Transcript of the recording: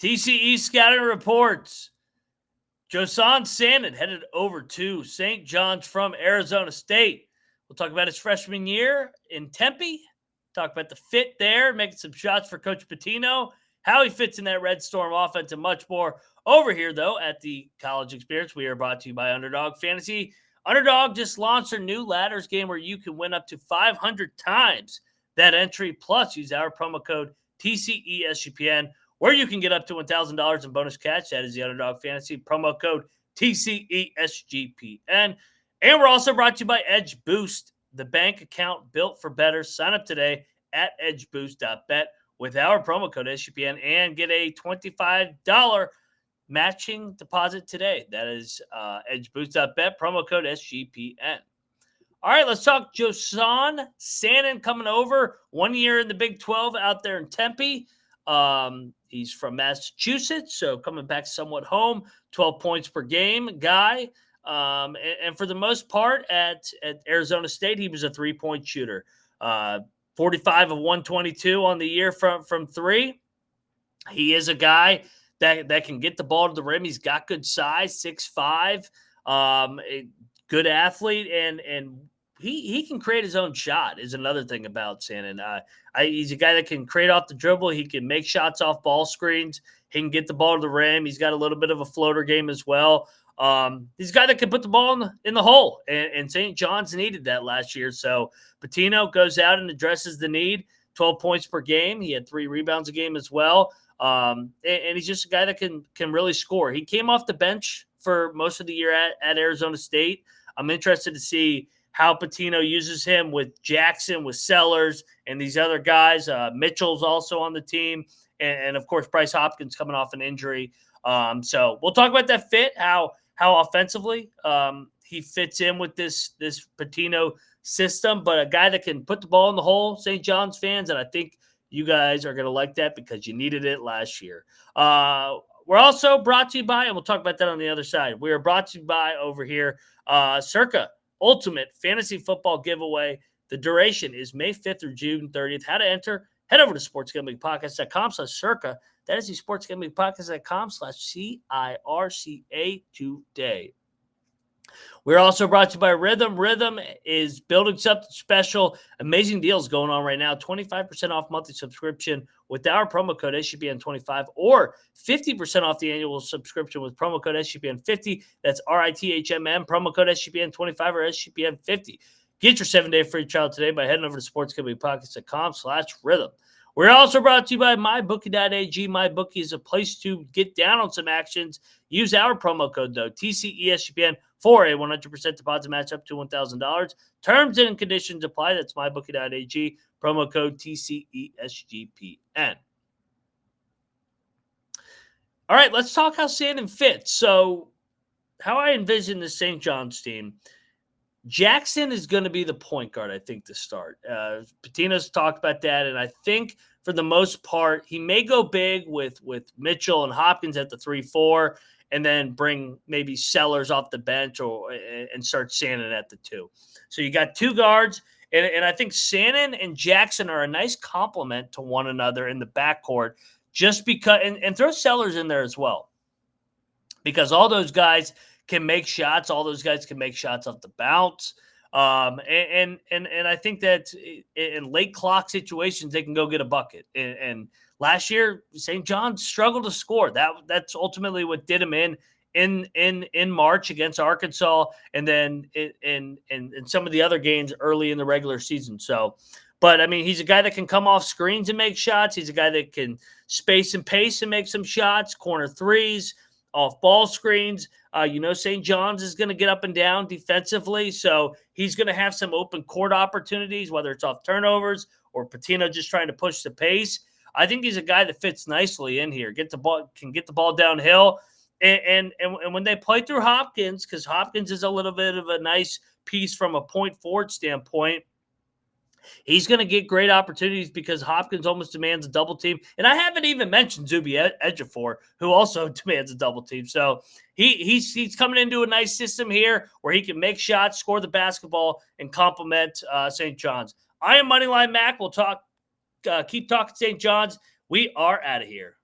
TCE scouting reports. Joson Sanon headed over to St. John's from Arizona State. We'll talk about his freshman year in Tempe, talk about the fit there, making some shots for Coach Pitino, how he fits in that Red Storm offense, and much more. Over here, though, at the College Experience, we are brought to you by Underdog Fantasy. Underdog just launched their new ladders game where you can win up to 500 times that entry, plus use our promo code TCE SGPN, where you can get up to $1,000 in bonus cash. That is the Underdog Fantasy promo code TCE SGPN. And we're also brought to you by Edge Boost, the bank account built for better. Sign up today at edgeboost.bet with our promo code SGPN and get a $25 matching deposit today. That is edgeboost.bet, promo code SGPN. All right, let's talk Joson Sanon coming over. 1 year in the Big 12 out there in Tempe. He's from Massachusetts, so coming back somewhat home. 12 points per game guy. And for the most part at Arizona State, he was a three-point shooter. 45 of 122 on the year from three. He is a guy that can get the ball to the rim. He's got good size, 6'5", a good athlete, and he can create his own shot is another thing about Sanon. He's a guy that can create off the dribble. He can make shots off ball screens. He can get the ball to the rim. He's got a little bit of a floater game as well. He's a guy that can put the ball in the hole, and St. John's needed that last year. So Pitino goes out and addresses the need. 12 points per game. He had 3 rebounds a game as well. And he's just a guy that can really score. He came off the bench for most of the year at Arizona State. I'm interested to see how Pitino uses him with Jackson, with Sellers, and these other guys. Mitchell's also on the team. And of course, Bryce Hopkins coming off an injury. So we'll talk about that fit, how offensively he fits in with this Pitino system, but a guy that can put the ball in the hole, St. John's fans, and I think you guys are going to like that because you needed it last year. We're also brought to you by, and we'll talk about that on the other side. We are brought to you by over here, Circa Ultimate Fantasy Football Giveaway. The duration is May 5th through June 30th. How to enter? Head over to sportsgamblingpodcast.com/circa. That is the sportsgamblingpodcast.com/CIRCA today. We're also brought to you by Rhythm. Rhythm is building something special. Amazing deals going on right now. 25% off monthly subscription with our promo code SGPN25 or 50% off the annual subscription with promo code SGPN50. That's RITHMM, promo code SGPN25 or SGPN50. Get your 7-day free trial today by heading over to sportsgamblingpodcast.com/rhythm. We're also brought to you by MyBookie.ag. MyBookie is a place to get down on some actions. Use our promo code, though, TCESGPN, for a 100% deposit match up to $1,000. Terms and conditions apply. That's MyBookie.ag, promo code TCESGPN. All right, let's talk how Sanon fits. So how I envision the St. John's team, Jackson is going to be the point guard, I think, to start. Pitino's talked about that, and I think for the most part, he may go big with Mitchell and Hopkins at the 3-4, and then bring maybe Sellers off the bench and start Sanon at the 2. So you got 2 guards, and I think Sanon and Jackson are a nice complement to one another in the backcourt, just because, and throw Sellers in there as well, because all those guys can make shots. All those guys can make shots off the bounce. And I think that in late clock situations, they can go get a bucket. And last year, St. John's struggled to score. That's ultimately what did him in March against Arkansas, and then in some of the other games early in the regular season. So, but I mean, he's a guy that can come off screens and make shots. He's a guy that can space and pace and make some shots, corner threes, off ball screens. St. John's is going to get up and down defensively, so he's going to have some open court opportunities, whether it's off turnovers or Pitino just trying to push the pace. I think he's a guy that fits nicely in here. Can get the ball downhill, and when they play through Hopkins, because Hopkins is a little bit of a nice piece from a point forward standpoint, he's going to get great opportunities because Hopkins almost demands a double team. And I haven't even mentioned Zuby Ejiofor, who also demands a double team. So he's coming into a nice system here where he can make shots, score the basketball, and complement St. John's. I am Moneyline Mac. We'll keep talking St. John's. We are out of here.